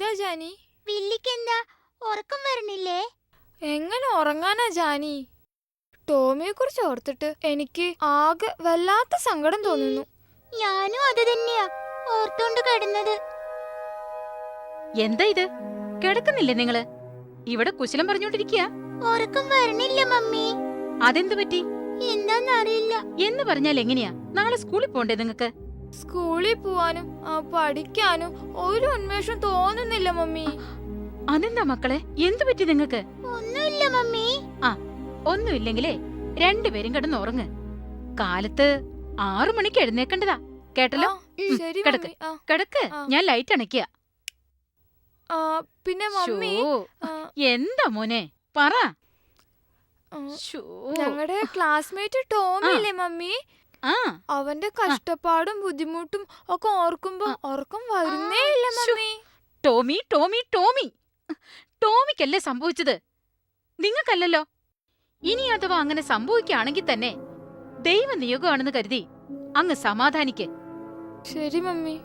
എന്താ ജാനി? വില്ലിക്കെന്താ ഉറക്കം വരണില്ലേ? എങ്ങനെ ഉറങ്ങാനാ ജാനി? ടോമിയെ കുറിച്ച് ഓർത്തിട്ട് എനിക്ക് ആകെ വല്ലാത്ത സങ്കടം തോന്നുന്നു. ഞാനും അത് തന്നെയാ ഓർത്തോണ്ട് കിടന്നത്. എന്താ ഇത്? കിടക്കുന്നില്ലേ നിങ്ങള്? ഇവിടെ കുശലം പറഞ്ഞോണ്ടിരിക്കുക. ഉറക്കം വരണില്ല മമ്മി. അതെന്തു പറ്റി? എന്താന്നറിയില്ല. എന്ന് പറഞ്ഞാൽ എങ്ങനെയാ? നാളെ സ്കൂളിൽ പോണ്ടേ നിങ്ങക്ക്? സ്കൂളിൽ പോവാനും പഠിക്കാനും ഒരു ഉന്മേഷം തോന്നുന്നില്ല മമ്മി. അതെന്താ മക്കളെ, എന്തു പറ്റി നിങ്ങക്ക്? ഒന്നുമില്ല മമ്മി. ഒന്നുമില്ലെങ്കിലേ രണ്ടുപേരും കിടന്ന് ഉറങ്ങ്. കാലത്ത് 6 മണിക്ക് എഴുന്നേക്കേണ്ടതാ, കേട്ടല്ലോ? ശരി കിടക്ക് മമ്മി. കിടക്ക്, ഞാൻ ലൈറ്റ് അണയ്ക്കുക. പിന്നെ മമ്മി, എന്താ മോനെ പറ. ഞങ്ങളുടെ ക്ലാസ്മേറ്റ് ടോമി ഇല്ലേ മമ്മി, അവന്റെ കഷ്ടപ്പാടും ബുദ്ധിമുട്ടും ഒക്കെ ഓർക്കുമ്പോ ഉറക്കം വരുന്നേ ഇല്ല മമ്മി. ടോമി ടോമി ടോമി ടോമിക്കല്ലേ സംഭവിച്ചത്, നിങ്ങൾക്കല്ലല്ലോ. ഇനി അഥവാ അങ്ങനെ സംഭവിക്കുകയാണെങ്കിൽ തന്നെ ദൈവ നിയോഗമാണെന്ന് കരുതി അങ്ങ് സമാധാനിക്ക്. ശരി മമ്മി.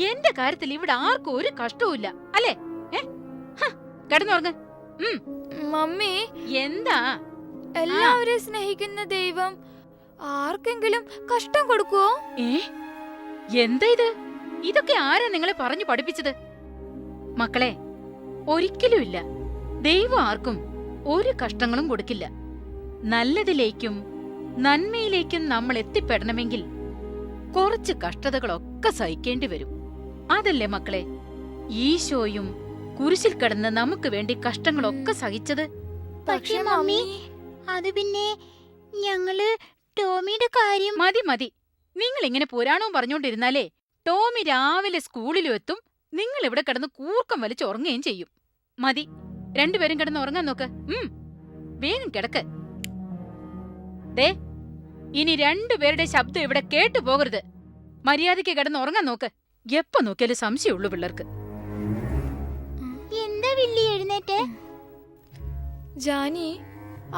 എന്റെ കാര്യത്തിൽ ഇവിടെ ആർക്കും ഒരു കഷ്ടവുമില്ല, അല്ലേ? കിടന്നുറങ്ങ്. മമ്മി, എന്താ? എല്ലാവരെയും സ്നേഹിക്കുന്ന ദൈവം ആർക്കെങ്കിലും കഷ്ടം കൊടുക്കുവോ? എന്താ ഇത്? ഇതൊക്കെ ആരാ നിങ്ങളെ പറഞ്ഞു പഠിപ്പിച്ചത്? മക്കളെ, ഒരിക്കലും ഇല്ല. ദൈവം ആർക്കും ഒരു കഷ്ടങ്ങളും കൊടുക്കില്ല. നല്ലതിലേക്കും നന്മയിലേക്കും നമ്മൾ എത്തിപ്പെടണമെങ്കിൽ കുറച്ച് കഷ്ടതകളൊക്കെ സഹിക്കേണ്ടി വരും. അതല്ലേ മക്കളെ ഈശോയും കുരിശിൽ കിടന്ന് നമുക്ക് വേണ്ടി കഷ്ടങ്ങളൊക്കെ സഹിച്ചത്? പക്ഷേ മമ്മി, അത് പിന്നെ ഞങ്ങള് ടോമിയുടെ കാര്യം. മതി മതി, നിങ്ങൾ ഇങ്ങനെ പുരാണവും പറഞ്ഞോണ്ടിരുന്നാലേ ടോമി രാവിലെ സ്കൂളിലും എത്തും, നിങ്ങൾ ഇവിടെ കിടന്ന് കൂർക്കം വലിച്ച് ഉറങ്ങുകയും ചെയ്യും. മതി, രണ്ടുപേരും കിടന്ന് ഉറങ്ങാൻ നോക്ക്. വേഗം കിടക്ക്. ദേ, ഇനി രണ്ടുപേരുടെ ശബ്ദം ഇവിടെ കേട്ടു പോകരുത്. മര്യാദയ്ക്ക് കിടന്ന് ഉറങ്ങാൻ നോക്ക്. എപ്പോ നോക്കിയാലും സംശയമുള്ളൂ പിള്ളേർക്ക്. എന്താ വില്ലി എഴുന്നേറ്റേ? ജാനി,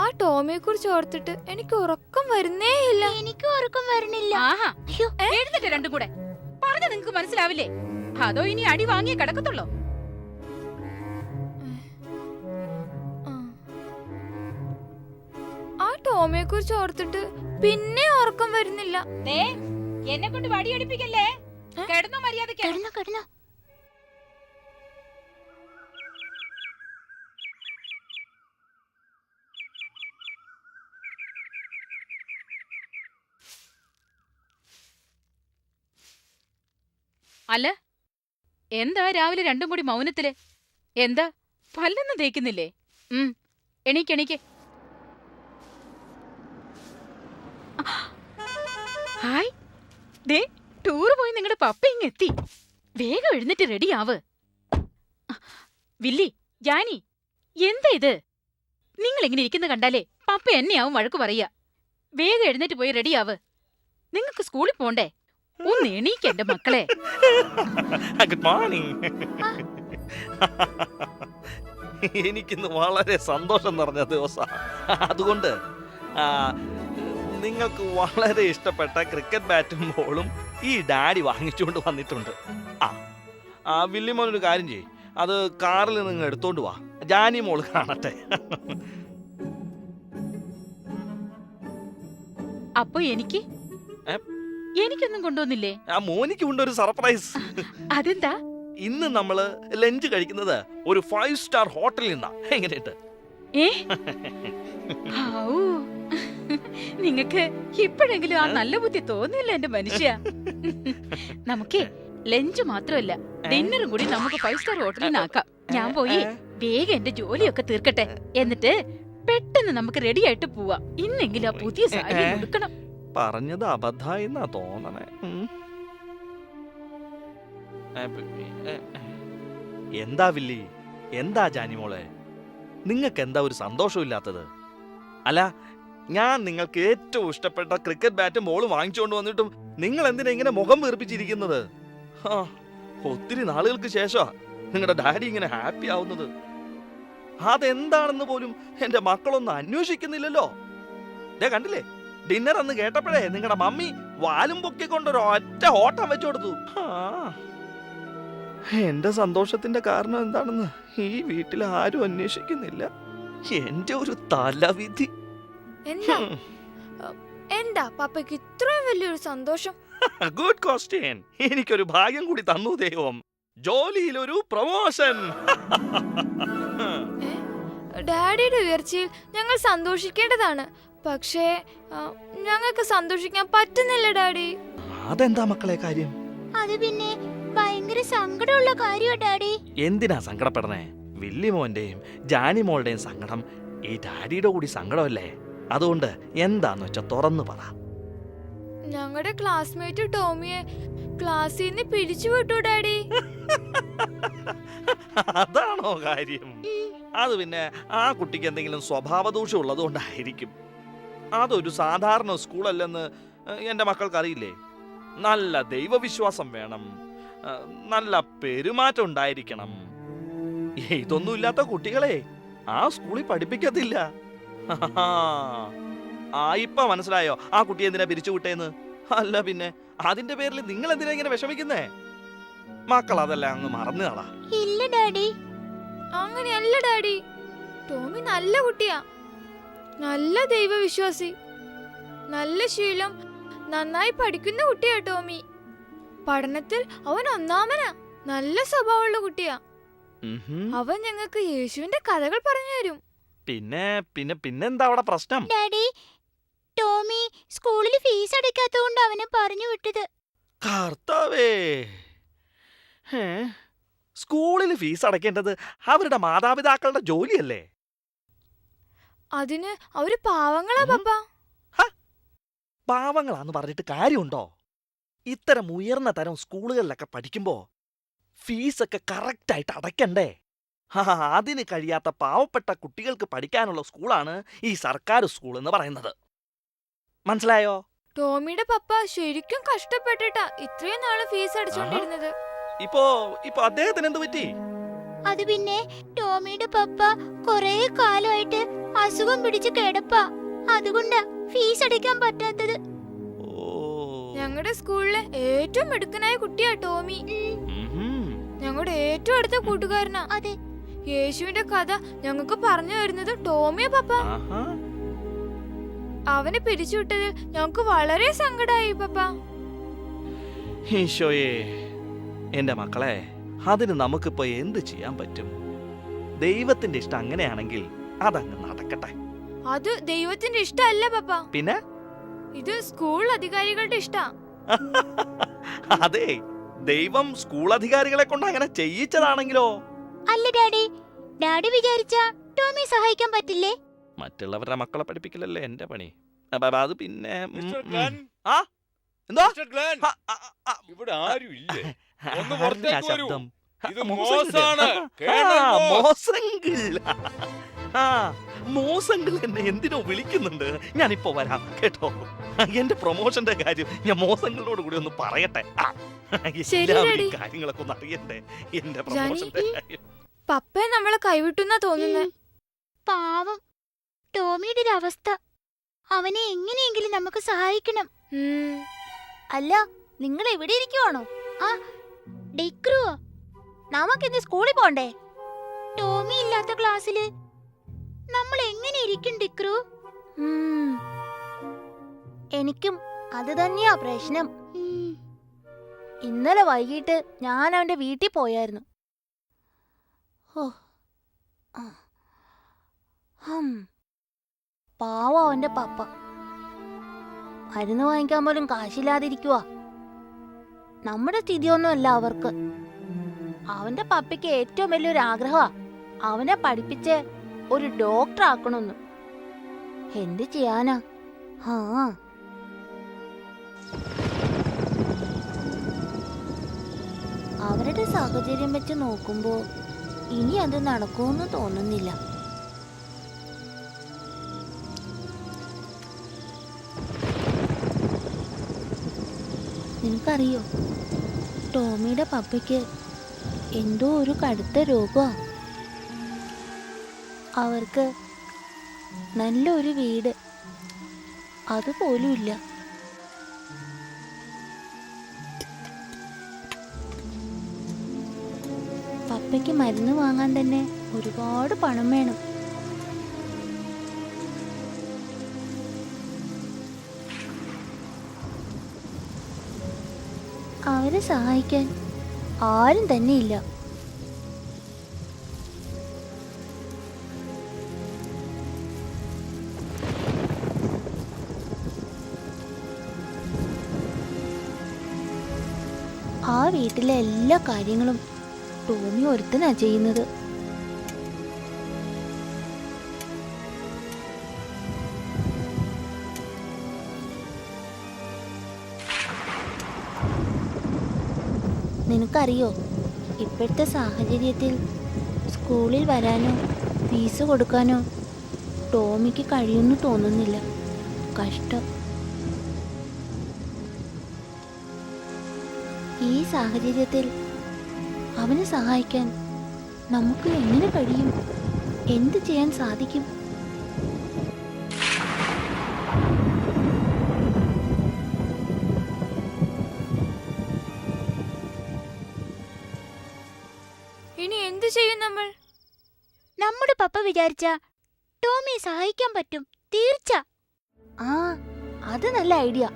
ആ ടോമിയെ കുറിച്ച് ഓർത്തിട്ട് എനിക്ക് ഉറക്കം വരുന്നേ ഇല്ല. എനിക്ക് ഉറക്കം വരണില്ല. ആഹാ, എഴുന്നിട്ട് രണ്ടും കൂടെ പറഞ്ഞ നിങ്ങക്ക് മനസ്സിലാവില്ലേ? അതോ ഇനി അടി വാങ്ങിയേ കിടക്കത്തുള്ളോ? ആ ടോമിയെ കുറിച്ച് ഓർത്തിട്ട് പിന്നെ ഉറക്കം വരുന്നില്ല. എന്നെ കൊണ്ട് വടിയടിപ്പിക്കല്ലേ. കിടന്നോ മര്യാദയ്ക്ക്. കിടന്നോ കിടന്നോ. അല്ല, എന്താ രാവിലെ രണ്ടും കൂടി മൗനത്തില്? എന്താ പല്ലൊന്നും തേക്കുന്നില്ലേ? എണീക്ക്. ഹായ്, ദേ ടൂറ് പോയി നിങ്ങളുടെ പപ്പ ഇങ്ങെത്തി. വേഗം എഴുന്നിട്ട് റെഡിയാവ്. വില്ലി, ജാനി, എന്താ ഇത്? നിങ്ങൾ ഇങ്ങനെ ഇരിക്കുന്ന കണ്ടാലേ പപ്പ എന്നെയാവും വഴക്ക് പറയാ. വേഗം എഴുന്നേറ്റ് പോയി റെഡിയാവ്. നിങ്ങക്ക് സ്കൂളിൽ പോണ്ടേ? ഒന്ന് എണീക്കെന്റെ മക്കളെ. Good morning. എനിക്കിന്ന് വളരെ സന്തോഷം നിറഞ്ഞ ദിവസം. അതുകൊണ്ട് നിങ്ങൾക്ക് വളരെ ഇഷ്ടപ്പെട്ട ക്രിക്കറ്റ് ബാറ്റും ബോളും ഈ ഡാഡി വാങ്ങിച്ചുകൊണ്ട് വന്നിട്ടുണ്ട്. വില്ലിമോൻ ഒരു കാര്യം ചെയ്യ്, അത് കാറിൽ നിങ്ങൾ എടുത്തോണ്ട് വാ. ജാനി മോള് കാണട്ടെ. അപ്പൊ എനിക്കൊന്നും കൊണ്ടുവന്നില്ലേ? മോനിക്ക് കൊണ്ടൊരു സർപ്രൈസ്. അതെന്താ? ഇന്ന് നമ്മള് ലഞ്ച് കഴിക്കുന്നത് ഒരു 5 സ്റ്റാർ ഹോട്ടലിൽ നിന്നാ. എങ്ങനെയുണ്ട്? നിങ്ങക്ക് ഇപ്പോഴെങ്കിലും ആ നല്ല ബുദ്ധി തോന്നില്ല എന്റെ മനുഷ്യ. നമുക്കേ ലഞ്ച് മാത്രമല്ല ഡിന്നറും കൂടി നമുക്ക് 5 സ്റ്റാർ ഹോട്ടലിൽ നിന്നാക്കാം. ഞാൻ പോയി വേഗം എന്റെ ജോലിയൊക്കെ തീർക്കട്ടെ. എന്നിട്ട് പെട്ടെന്ന് നമുക്ക് റെഡി ആയിട്ട് പോവാ. ഇന്നെങ്കിലും ആ പുതിയ സാരി കൊടുക്കണം. പറഞ്ഞത് അബദ്ധായിന്നാ തോന്നണേ. എന്താ വില്ലി, എന്താ ജാനിമോളെ, നിങ്ങൾക്ക് എന്താ ഒരു സന്തോഷമില്ലാത്തത്? അല്ല, ഞാൻ നിങ്ങൾക്ക് ഏറ്റവും ഇഷ്ടപ്പെട്ട ക്രിക്കറ്റ് ബാറ്റും ബോളും വാങ്ങിച്ചുകൊണ്ട് വന്നിട്ടും നിങ്ങൾ എന്തിനാ ഇങ്ങനെ മുഖം വീർപ്പിച്ചിരിക്കുന്നത്? ഒത്തിരി നാളുകൾക്ക് ശേഷമാ നിങ്ങളുടെ ഡാഡി ഇങ്ങനെ ഹാപ്പി ആവുന്നത്. അതെന്താണെന്ന് പോലും എന്റെ മക്കളൊന്നും അന്വേഷിക്കുന്നില്ലല്ലോ. കണ്ടില്ലേ, ഡിന്നർ എന്ന് കേട്ടപ്പോഴേ നിങ്ങളുടെ മമ്മി വാലും പൊക്കിക്കൊണ്ടൊരു ഒറ്റ ഓട്ടം വെച്ചു കൊടുത്തു. എന്റെ സന്തോഷത്തിന്റെ കാരണം എന്താണെന്ന് ഈ വീട്ടിൽ ആരും അന്വേഷിക്കുന്നില്ല. എന്റെ ഒരു തലവിധി. എന്താ എന്താ പപ്പയ്ക്ക് ഇത്രയും വലിയൊരു സന്തോഷം? Good question. എനിക്കൊരു ഭാഗ്യം കൂടി തന്നു ദൈവം. ജോലിയിലൊരു പ്രൊമോഷൻ. ഡാഡിയുടെ ഉയർച്ചയിൽ ഞങ്ങൾ സന്തോഷിക്കേണ്ടതാണ്. പക്ഷേ ഞങ്ങൾക്ക് സന്തോഷിക്കാൻ പറ്റുന്നില്ല ഡാഡി. അതെന്താ മക്കളെ കാര്യം? അത് പിന്നെ ഭയങ്കര സങ്കടമുള്ള കാര്യമാ ഡാഡി. എന്തിനാ സങ്കടപ്പെടണേ? വില്ലിമോന്റെയും ജാനിമോളുടെയും സങ്കടം ഈ ഡാഡിയുടെ കൂടി സങ്കടമല്ലേ? അതുകൊണ്ട് എന്താന്ന് വെച്ചാ തുറന്നു പറ. ഞങ്ങളുടെ ക്ലാസ്മേറ്റ് ടോമിയെ ക്ലാസ്സിൽ നിന്ന് പിരിച്ചുവിട്ടു ഡാഡി. അതാണോ കാര്യം? അത് പിന്നെ ആ കുട്ടിക്ക് എന്തെങ്കിലും സ്വഭാവദൂഷ്യം ഉള്ളതുകൊണ്ടായിരിക്കും. അതൊരു സാധാരണ സ്കൂളല്ലെന്ന് എൻ്റെ മക്കൾക്ക് അറിയില്ലേ? നല്ല ദൈവവിശ്വാസം വേണം, നല്ല പെരുമാറ്റം ഉണ്ടായിരിക്കണം. ഇതൊന്നും ഇല്ലാത്ത കുട്ടികളെ ആ സ്കൂളിൽ പഠിപ്പിക്കത്തില്ല. ഇപ്പൊ മനസ്സിലായോ ആ കുട്ടി എന്തിനാ പിരിച്ചുവിട്ടേന്ന്? അല്ല പിന്നെ അതിന്റെ പേരിൽ നിങ്ങൾ എന്തിനാ ഇങ്ങനെ വിഷമിക്കുന്നേ? മക്കൾ അതെല്ലാം അങ്ങ് മറന്നു കളാ. ഇല്ല ഡാഡി, അങ്ങനെയല്ല ഡാഡി. ടോമി നല്ല കുട്ടിയാ, നല്ല ദൈവവിശ്വാസി, നല്ല ശീലം, നന്നായി പഠിക്കുന്ന കുട്ടിയാ ടോമി. പഠനത്തിൽ അവൻ ഒന്നാമനാ, നല്ല സ്വഭാവമുള്ള കുട്ടിയാ. അവൻ ഞങ്ങൾക്ക് യേശുവിന്റെ കഥകൾ പറഞ്ഞു തരും. പിന്നെ പിന്നെ പിന്നെന്താ അവിടെ പ്രശ്നം? ഡാഡി, ടോമി സ്കൂളിൽ ഫീസ് അടയ്ക്കാത്തതുകൊണ്ട് അവനെ പറഞ്ഞു വിട്ടത്. കർത്താവേ, സ്കൂളിൽ ഫീസ് അടയ്ക്കേണ്ടത് അവരുടെ മാതാപിതാക്കളുടെ ജോലിയല്ലേ? അതിന് അവര് പാവങ്ങളാ പപ്പ. പാവങ്ങളാന്ന് പറഞ്ഞിട്ട് കാര്യമുണ്ടോ? ഇത്തരം ഉയർന്ന തരം സ്കൂളുകളിലൊക്കെ പഠിക്കുമ്പോ ഫീസൊക്കെ കറക്റ്റായിട്ട് അടയ്ക്കണ്ടേ? അതിന് കഴിയാത്ത പാവപ്പെട്ട കുട്ടികൾക്ക് പഠിക്കാനുള്ള സ്കൂളാണ് ഈ സർക്കാർ സ്കൂൾ എന്ന് പറയുന്നത്. മനസ്സിലായോ? ടോമിയുടെ പപ്പ ശരിക്കും കഷ്ടപ്പെട്ടിട്ടാ ഇത്രയും നാള് ഫീസ് അടിച്ചോണ്ടിരുന്നത്. ഇപ്പോ അദ്ദേഹത്തിന് എന്ത് പറ്റി? അത് പിന്നെ ടോമിയുടെ പപ്പ കൊറേ കാലമായിട്ട് അസുഖം പിടിച്ച് കിടപ്പാ. അതുകൊണ്ടാ ഫീസ് അടയ്ക്കാൻ പറ്റാത്തത്. ഞങ്ങളുടെ സ്കൂളിലെ ഏറ്റവും മിടുക്കനായ കുട്ടിയാ ടോമി. ഞങ്ങളുടെ ഏറ്റവും അടുത്ത കൂട്ടുകാരനാ. അതെ, യേശുവിന്റെ കഥ ഞങ്ങൾക്ക് പറഞ്ഞു തരുന്നത് ടോമിയാ പപ്പ. അവനെ പിരിച്ചുവിട്ടതിൽ ഞങ്ങൾക്ക് വളരെ സങ്കടമായി പപ്പ. ഈശോയേ, എന്റെ മക്കളെ, അതിന് നമുക്കിപ്പോ എന്ത് ചെയ്യാൻ പറ്റും? ദൈവത്തിന്റെ ഇഷ്ടം അങ്ങനെയാണെങ്കിൽ അതങ്ങ് നടക്കട്ടെ. അത് ദൈവത്തിന്റെ ഇഷ്ടമല്ല പപ്പ. പിന്നെ ഇത് സ്കൂൾ അധികാരികളുടെ ഇഷ്ടാ. അതെ, ദൈവം സ്കൂൾ അധികാരികളെ കൊണ്ട് അങ്ങനെ ചെയ്യിച്ചതാണെങ്കിലോ? അല്ല ഡാഡി, ഡാഡി വിചാരിച്ച ടോമി സഹായിക്കാൻ പറ്റില്ലേ? മറ്റുള്ളവരുടെ മക്കളെ പഠിപ്പിക്കലല്ലേ എന്റെ പണി. അത് പിന്നെ ഇവിടെ ആരും ഇല്ലേ? ഒന്ന് പുറത്തേക്ക് വരൂ. ശബ്ദം ഇത് മോശാണ്. മോസങ്കിൾ എന്നെ എന്തിനോ വിളിക്കുന്നുണ്ട്. ഞാനിപ്പോ വരാം കേട്ടോ. എന്റെ പ്രൊമോഷന്റെ കാര്യം ഞാൻ മോസങ്കിളോട് കൂടി ഒന്ന് പറയട്ടെ. കാര്യങ്ങളൊക്കെ ഒന്ന് അറിയട്ടെ. എന്റെ പ്രൊമോഷന്റെ കാര്യം. പപ്പയെ നമ്മളെ കൈവിട്ടുന്നാ തോന്നുന്നേ. പാവം ടോമിയുടെ ഒരു അവസ്ഥ. അവനെ എങ്ങനെയെങ്കിലും നമുക്ക് സഹായിക്കണം. അല്ല, നിങ്ങൾ എവിടെ ഇരിക്കുവാണോ? ആ ഡിക്രുവോ? നമുക്കിന്ന് സ്കൂളിൽ പോണ്ടേ? ടോമി ഇല്ലാത്ത ക്ലാസ്സില് നമ്മൾ എങ്ങനെ ഇരിക്കും ഡിക്രു? എനിക്കും അത് തന്നെയാ പ്രശ്നം. ഇന്നലെ വൈകിട്ട് ഞാൻ അവന്റെ വീട്ടിൽ പോയായിരുന്നു. പാവം അവന്റെ പപ്പ. മരുന്ന് വാങ്ങിക്കാൻ പോലും കാശില്ലാതിരിക്കുവാ. നമ്മുടെ സ്ഥിതിയൊന്നുമല്ല അവർക്ക്. അവന്റെ പപ്പയ്ക്ക് ഏറ്റവും വലിയൊരു ആഗ്രഹമാ അവനെ പഠിപ്പിച്ച് ഒരു ഡോക്ടർ ആക്കണമെന്ന്. എന്ത് ചെയ്യാനാ? അവരുടെ സാഹചര്യം വെച്ച് നോക്കുമ്പോ ഇനി അത് നടക്കുമെന്ന് തോന്നുന്നില്ല. നിനക്കറിയോ, ടോമിയുടെ പപ്പയ്ക്ക് എന്തോ ഒരു കടുത്ത രോഗമാ. അവർക്ക് നല്ലൊരു വീട് അതുപോലും ഇല്ല. പപ്പയ്ക്ക് മരുന്ന് വാങ്ങാൻ തന്നെ ഒരുപാട് പണം വേണം. അവരെ സഹായിക്കാൻ ആരും തന്നെ ഇല്ല. ആ വീട്ടിലെ എല്ലാ കാര്യങ്ങളും ടോമി ഒരുത്തനാ ചെയ്യുന്നത്. നിനക്കറിയോ, ഇപ്പോഴത്തെ സാഹചര്യത്തിൽ സ്കൂളിൽ വരാനോ ഫീസ് കൊടുക്കാനോ ടോമിക്ക് കഴിയുമെന്ന് തോന്നുന്നില്ല. കഷ്ടം. ഈ സാഹചര്യത്തിൽ അവനെ സഹായിക്കാൻ നമുക്ക് എങ്ങനെ കഴിയും? എന്ത് ചെയ്യാൻ സാധിക്കും? ഇനി എന്ത് ചെയ്യും നമ്മൾ? നമ്മുടെ പപ്പ വിചാരിച്ച ടോമിയെ സഹായിക്കാൻ പറ്റും, തീർച്ച. ആ, അത് നല്ല ഐഡിയ.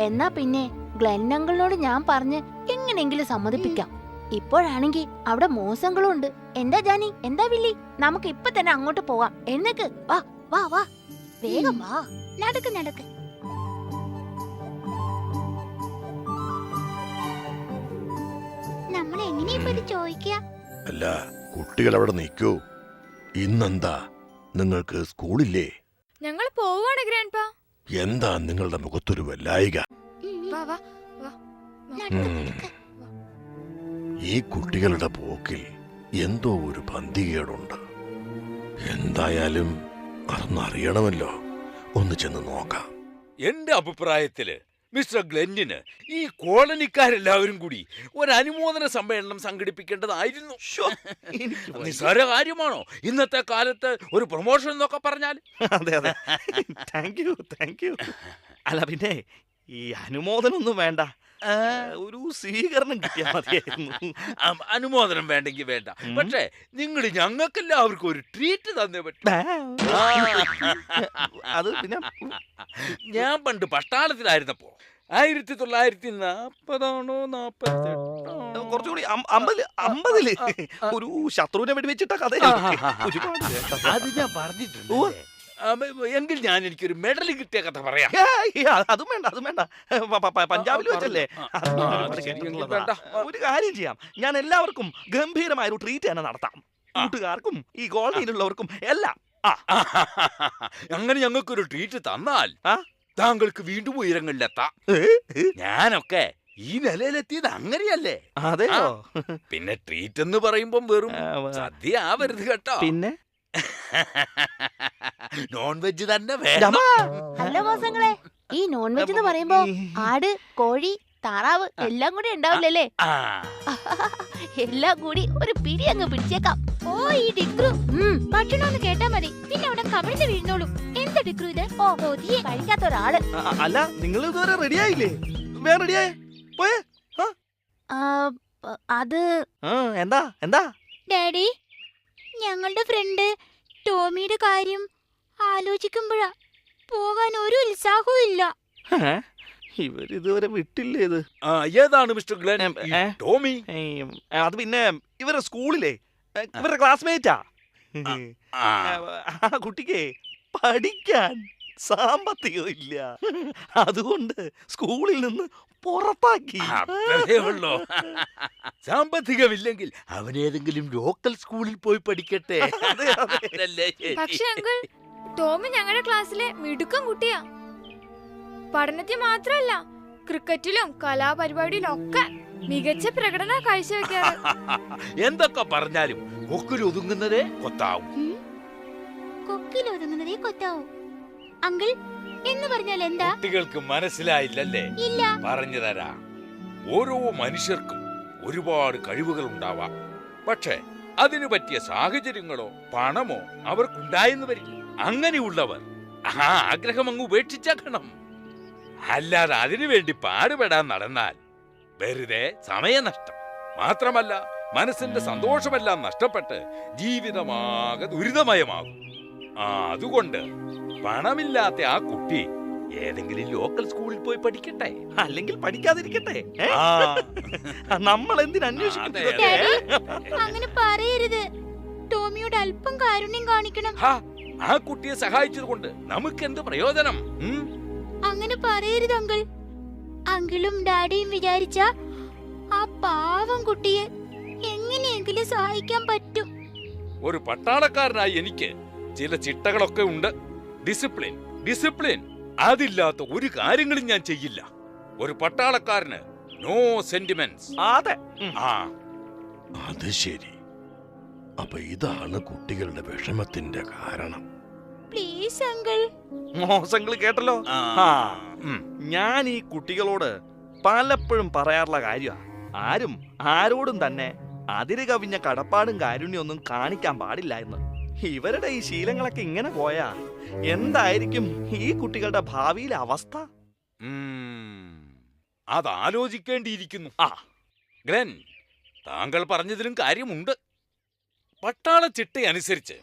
എന്നാ പിന്നെ ഗ്ലെന്നങ്കിളിനോട് ഞാൻ പറഞ്ഞ് എങ്ങനെയെങ്കിലും സമ്മതിപ്പിക്കാം. ഇപ്പോഴാണെങ്കിൽ അവിടെ മോശങ്ങളും ഉണ്ട്. എന്താ ജാനി, എന്താ വില്ലി, നമുക്ക് ഇപ്പൊ തന്നെ അങ്ങോട്ട് പോവാം. എന്നേക്ക് വാ വാ വാ, വേഗം വാ. നടക്ക് നടക്ക്. നമ്മൾ എങ്ങനെയാ ചോദിക്കുക? അല്ല, കുട്ടികൾ അവിടെ നിൽക്കൂ. ഇന്നെന്താ നിങ്ങൾക്ക് സ്കൂളില്ലേ? ഞങ്ങൾ പോവാണ് ഗ്രാൻഡ്പാ. എന്താ നിങ്ങളുടെ മുഖത്തൊരു വല്ലായിക? വാ വാ വാ. ഈ കുട്ടികളുടെ പോക്കിൽ എന്തോ ഒരു പന്തികേടുണ്ട്. എന്തായാലും അതൊന്നറിയണമല്ലോ. ഒന്ന് ചെന്ന് നോക്കാം. എന്റെ അഭിപ്രായത്തില് മിസ്റ്റർ ഗ്ലെന്നിന് ഈ കോളനിക്കാരെല്ലാവരും കൂടി ഒരു അനുമോദന സമ്മേളനം സംഘടിപ്പിക്കേണ്ടതായിരുന്നു. നിസ്സാര കാര്യമാണോ ഇന്നത്തെ കാലത്ത് ഒരു പ്രൊമോഷൻ എന്നൊക്കെ പറഞ്ഞാൽ? അതെ അതെ, താങ്ക് യു. അല്ല പിന്നെ ഈ അനുമോദനൊന്നും വേണ്ട, ഒരു സ്വീകരണം കിട്ടിയാൽ മതിയായിരുന്നു. അനുമോദനം വേണ്ടെങ്കിൽ വേണ്ട, പക്ഷേ നിങ്ങൾ ഞങ്ങൾക്കെല്ലാവർക്കും ഒരു ട്രീറ്റ് തന്നേ പറ്റും. അത് പിന്നെ ഞാൻ പണ്ട് പട്ടാളത്തിലായിരുന്നപ്പോ 1940 കുറച്ചുകൂടി 50 ഒരു ശത്രുവിനെ വെടിവെച്ചിട്ട കഥ അത് ഞാൻ പറഞ്ഞിട്ടുണ്ട്. എങ്കിൽ ഞാൻ എനിക്കൊരു മെഡൽ കിട്ടിയ കഥ പറയാം. അതും വേണ്ട, പഞ്ചാബിൽ വെച്ചല്ലേ. ഒരു കാര്യം ചെയ്യാം, ഞാൻ എല്ലാവർക്കും ഗംഭീരമായ ഒരു ട്രീറ്റ് തന്നെ നടത്താം. കൂട്ടുകാർക്കും ഈ കോളനിയിലുള്ളവർക്കും എല്ലാം. അങ്ങനെ ഞങ്ങൾക്കൊരു ട്രീറ്റ് തന്നാൽ താങ്കൾക്ക് വീണ്ടും ഉയരങ്ങളിലെത്താം. ഞാനൊക്കെ ഈ നിലയിലെത്തിയത് അങ്ങനെയല്ലേ? അതെയോ? പിന്നെ ട്രീറ്റ് എന്ന് പറയുമ്പം വെറും സദ്യ ആവരുത് കേട്ടോ. പിന്നെ നോൺ വെജ് തന്നെ വേണം. അല്ല മോശങ്ങളെ, ഈ നോൺ വെജ് എന്ന് പറയുമ്പോ ആട്, കോഴി, താറാവ് എല്ലാം കൂടി ഉണ്ടാവില്ലല്ലേ? എല്ലാം കൂടി ഒരു പിടി അങ്ങ് പിടിച്ചേക്കാം. ഓ, ഈ ഡിക്രു ഭക്ഷണം ഒന്ന് കേട്ടാ മതി, പിന്നെ അവിടെ കവിഴ്ന്ന് വീഴുന്നോളും. എന്താ ഡിക്രു ഇത്? ഓ, കൊതിയെ കഴിക്കാത്ത ഒരാള്. അല്ല, നിങ്ങൾ ഇതുവരെ റെഡിയായില്ലേ? വേറെ റെഡിയായേ പോയേ? അത് എന്താ ഡാഡി, ഞങ്ങളുടെ ഫ്രണ്ട് ടോമിയുടെ കാര്യം ആലോചിക്കുമ്പോഴാ പോകാൻ ഒരു ഉത്സാഹവും ഇല്ല. ഇവരിതുവരെ വിട്ടില്ലേ ഇത്? ഏതാണ് മിസ്റ്റർ ഗ്ലെൻ ടോമി? അത് പിന്നെ ഇവരെ സ്കൂളിലെ ഇവരുടെ ക്ലാസ്മേറ്റാ. ആ കുട്ടിക്ക് പഠിക്കാൻ സാമ്പത്തികം ഇല്ല, അതുകൊണ്ട് സ്കൂളിൽ നിന്ന് പുറത്താക്കി. ഉള്ളോ? സാമ്പത്തികമില്ലെങ്കിൽ അവനേതെങ്കിലും ലോക്കൽ സ്കൂളിൽ പോയി പഠിക്കട്ടെ. പക്ഷെ അങ്കിൾ, ടോമി ഞങ്ങളുടെ ക്ലാസ്സിലെ മിടുക്കം കുട്ടിയാ. പഠനത്തിൽ മാത്രല്ല, ക്രിക്കറ്റിലും കലാപരിപാടിയിലും ഒക്കെ മികച്ച പ്രകടനം കാഴ്ചവെക്കാറ്. എന്തൊക്കെ പറഞ്ഞാലും കൊക്കിലൊതുങ്ങുന്നതേ കൊത്താവും. കൊക്കിലൊതുങ്ങുന്നതേ കൊത്താവും. അങ്കിൾ എന്ന് പറഞ്ഞാൽ എന്താ? കുട്ടികൾക്ക് മനസ്സിലായില്ലല്ലേ? ഇല്ല. പറഞ്ഞു തരാം. ഓരോ മനുഷ്യർക്കും ഒരുപാട് കഴിവുകൾ ഉണ്ടാവാം, പക്ഷെ അതിനു പറ്റിയ സാഹചര്യങ്ങളോ പണമോ അവർക്കുണ്ടായെന്ന് വരില്ല. അങ്ങനെയുള്ളവർ ആ ആഗ്രഹം അങ്ങ് ഉപേക്ഷിച്ചേക്കണം. അല്ലാതെ അതിനു വേണ്ടി പാടുപെടാൻ നടന്നാൽ വെറുതെ സമയനഷ്ടം മാത്രമല്ല മനസ്സിന്റെ സന്തോഷമെല്ലാം നഷ്ടപ്പെട്ട് ജീവിതമാകെ ദുരിതമയമാകും. അതുകൊണ്ട് പണമില്ലാത്ത ആ കുട്ടി ഏതെങ്കിലും ലോക്കൽ സ്കൂളിൽ പോയി പഠിക്കട്ടെ, അല്ലെങ്കിൽ പഠിക്കാതിരിക്കട്ടെ. ആ. നമ്മൾ എന്തിനു അന്വേഷിക്കുന്നു? അതെ, അതെ. അങ്ങനെ പറയരുത്. ടോമിയോട് അല്പം കാരുണ്യം കാണിക്കണം. ഹാ, ആ കുട്ടിയെ സഹായിച്ചത് കൊണ്ട് നമുക്ക് എന്ത് പ്രയോജനം? അങ്ങനെ പറയരുത് അങ്കിൾ. അങ്കിളും ഡാഡിയും വിചാരിച്ച ആ പാവം കുട്ടിയെ എങ്ങനെയെങ്കിലും സഹായിക്കാൻ പറ്റും. ഒരു പട്ടാളക്കാരനായി എനിക്ക് ചില ചിട്ടകളൊക്കെ ഉണ്ട്. Discipline, discipline. അതില്ലാത്ത ഒരു കാര്യങ്ങളും ഞാൻ ചെയ്യില്ല. ഒരു പട്ടാളക്കാരന് നോ സെന്റിമെന്റ്സ്. അതെ. ആ, അത് ശരി. അപ്പൊ ഇതാണ് കുട്ടികളുടെ വിഷമത്തിന്റെ കാരണം. Please uncle. മോശങ്ങള് കേട്ടല്ലോ. ആ. ഞാൻ ഈ കുട്ടികളോട് പലപ്പോഴും പറയാറുള്ള കാര്യമാ, ആരും ആരോടും തന്നെ അതിര് കവിഞ്ഞ കടപ്പാടും കാരുണ്യൊന്നും കാണിക്കാൻ പാടില്ല എന്ന്. ഇവരുടെ ഈ ശീലങ്ങളൊക്കെ ഇങ്ങനെ പോയാ എന്തായിരിക്കും ഈ കുട്ടികളുടെ ഭാവിയിലെ അവസ്ഥ? അതാലോചിക്കേണ്ടിയിരിക്കുന്നു. ഗ്ലെൻ, താങ്കൾ പറഞ്ഞതിലും കാര്യമുണ്ട്. പട്ടാള ചിട്ടയനുസരിച്ച്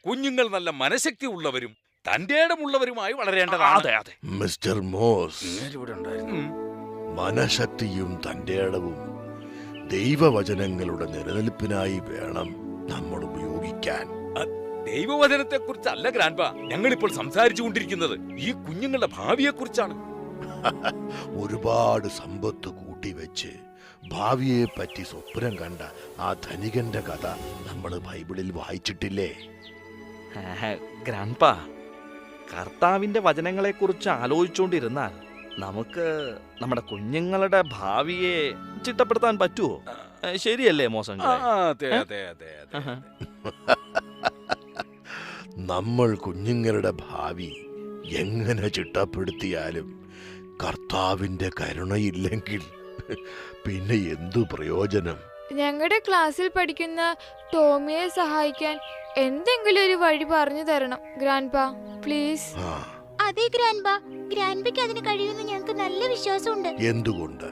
കുഞ്ഞുങ്ങൾ നല്ല മനഃശക്തി ഉള്ളവരും തന്റേടമുള്ളവരുമായി വളരേണ്ടതാണ്. അതെ അതെ. മിസ്റ്റർ മോസ്, ഇവിടെ ഉണ്ടായിരുന്നു. മനഃശക്തിയും തന്റേടവും ദൈവവചനങ്ങളുടെ നിലനിൽപ്പിനായി വേണം നമ്മൾ ഉപയോഗിക്കാൻ. ദൈവവചനത്തെ കുറിച്ചല്ല ഗ്രാൻഡ്പ ഞങ്ങളിപ്പോൾ സംസാരിച്ചു കൊണ്ടിരിക്കുന്നത്. ഈ കുഞ്ഞുങ്ങളുടെ ഭാവിയെ കുറിച്ചാണ്. ഒരുപാട് സമ്പത്ത് കൂട്ടിവെച്ച് ഭാവിയെ പറ്റി സ്വപ്നം കണ്ട ആ ധനികന്റെ കഥ നമ്മൾ ബൈബിളിൽ വായിച്ചിട്ടില്ലേ? ഗ്രാൻഡ്പ, കർത്താവിന്റെ വചനങ്ങളെ കുറിച്ച് ആലോചിച്ചുകൊണ്ടിരുന്നാൽ നമുക്ക് നമ്മുടെ കുഞ്ഞുങ്ങളുടെ ഭാവിയെ ചിട്ടപ്പെടുത്താൻ പറ്റുമോ? ശരിയല്ലേ മോശം? അതെ അതെ അതെ അതെ. നമ്മൾ കുഞ്ഞുങ്ങളുടെ ഭാവി എങ്ങനെ ചിട്ടപ്പെടുത്തിയാലും കർത്താവിന്റെ കരുണയില്ലെങ്കിൽ പിന്നെ എന്തു പ്രയോജനം? ഞങ്ങളുടെ ക്ലാസ്സിൽ പഠിക്കുന്ന ടോമിയെ സഹായിക്കാൻ എന്തെങ്കിലും ഒരു വഴി പറഞ്ഞു തരണം ഗ്രാൻഡ്പ, പ്ലീസ്. അതെ ഗ്രാൻഡ്പ, ഗ്രാൻഡ്പയ്ക്ക് അതിന് കഴിയുമെന്ന് ഞങ്ങൾക്ക് നല്ല വിശ്വാസമുണ്ട്. എന്തുകൊണ്ട്?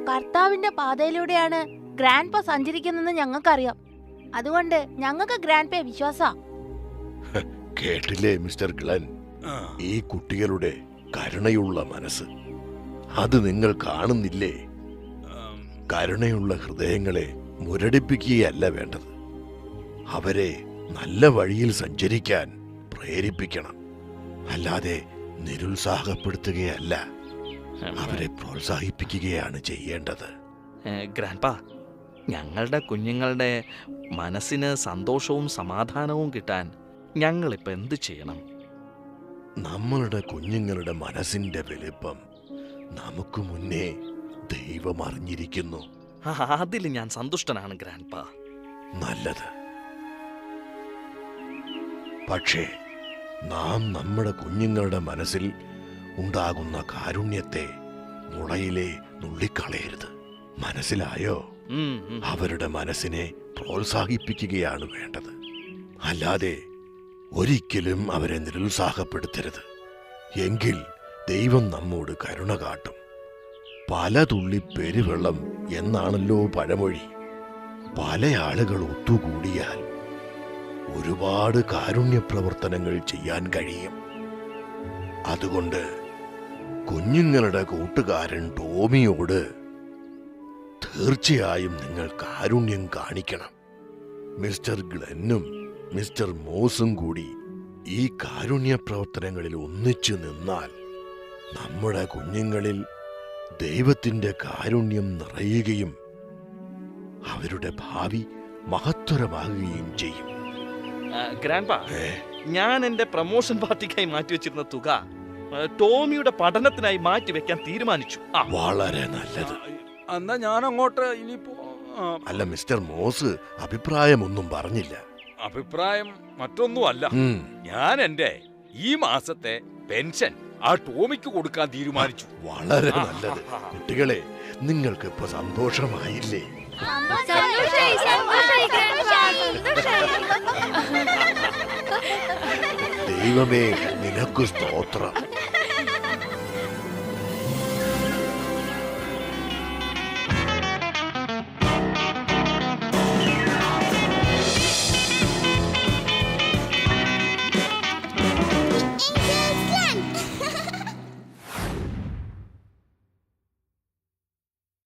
കർത്താവിന്റെ പാതയിലൂടെയാണ് ഗ്രാൻഡ്പ സഞ്ചരിക്കുന്നതെന്ന് ഞങ്ങൾക്കറിയാം. അതുകൊണ്ട് ഞങ്ങൾക്ക് ഗ്രാൻഡ്പയെ വിശ്വാസാ. കേട്ടില്ലേ മിസ്റ്റർ ഗ്ലെൻ, ഈ കുട്ടികളുടെ കരുണയുള്ള മനസ്സ് അത് നിങ്ങൾ കാണുന്നില്ലേ? കരുണയുള്ള ഹൃദയങ്ങളെ മുരടിപ്പിക്കുകയല്ല വേണ്ടത്, അവരെ നല്ല വഴിയിൽ സഞ്ചരിക്കാൻ പ്രേരിപ്പിക്കണം. അല്ലാതെ നിരുത്സാഹപ്പെടുത്തുകയല്ല, അവരെ പ്രോത്സാഹിപ്പിക്കുകയാണ് ചെയ്യേണ്ടത്. ഗ്രാൻഡ്പ, ഞങ്ങളുടെ കുഞ്ഞുങ്ങളുടെ മനസ്സിന് സന്തോഷവും സമാധാനവും കിട്ടാൻ ഞങ്ങളിപ്പോ എന്ത് ചെയ്യണം? നമ്മളുടെ കുഞ്ഞുങ്ങളുടെ മനസ്സിന്റെ വലിപ്പം നമുക്ക് മുന്നേ ദൈവം അറിഞ്ഞിരിക്കുന്നു. അതിൽ ഞാൻ സന്തുഷ്ടനാണ് ഗ്രാൻഡ്പ. നല്ലത്. പക്ഷേ നാം നമ്മുടെ കുഞ്ഞുങ്ങളുടെ മനസ്സിൽ ഉണ്ടാകുന്ന കാരുണ്യത്തെ മുളയിലെ നുള്ളിക്കളയരുത്. മനസ്സിലായോ? അവരുടെ മനസ്സിനെ പ്രോത്സാഹിപ്പിക്കുകയാണ് വേണ്ടത്, അല്ലാതെ ഒരിക്കലും അവരെ നിരുത്സാഹപ്പെടുത്തരുത്. എങ്കിൽ ദൈവം നമ്മോട് കരുണ കാട്ടും. പല തുള്ളി പെരുവെള്ളം എന്നാണല്ലോ പഴമൊഴി. പല ആളുകൾ ഒത്തുകൂടിയാൽ ഒരുപാട് കാരുണ്യ പ്രവർത്തനങ്ങൾ ചെയ്യാൻ കഴിയും. അതുകൊണ്ട് കുഞ്ഞുങ്ങളുടെ കൂട്ടുകാരൻ ടോമിയോട് തീർച്ചയായും നിങ്ങൾ കാരുണ്യം കാണിക്കണം. മിസ്റ്റർ ഗ്ലെന്നും മിസ്റ്റർ മോസും കൂടി ഈ കാരുണ്യ പ്രവർത്തനങ്ങളിൽ ഒന്നിച്ചു നിന്നാൽ നമ്മുടെ കുഞ്ഞുങ്ങളിൽ ദൈവത്തിന്റെ കാരുണ്യം നിറയുകയും അവരുടെ ഭാവി മഹത്തരമാകുകയും ചെയ്യും. ഗ്രാൻഡ്പ, ഞാൻ എന്റെ പ്രൊമോഷൻ പാർട്ടിക്കായി മാറ്റിവെച്ചിരുന്ന തുക ടോമിയുടെ പഠനത്തിനായി മാറ്റിവെക്കാൻ തീരുമാനിച്ചു. വളരെ നല്ലത്. എന്നാ ഞാൻ അങ്ങോട്ട് ഇനിയിപ്പോ. അല്ല, മിസ്റ്റർ മോസ് അഭിപ്രായമൊന്നും പറഞ്ഞില്ല. അഭിപ്രായം മറ്റൊന്നുമല്ല, ഞാൻ എന്റെ ഈ മാസത്തെ പെൻഷൻ ആ ടോമിക്ക് കൊടുക്കാൻ തീരുമാനിച്ചു. വളരെ നല്ലത്. കുട്ടികളെ, നിങ്ങൾക്ക് ഇപ്പൊ സന്തോഷമായില്ലേ? ദൈവമേ, നിനക്ക് സ്തോത്രം.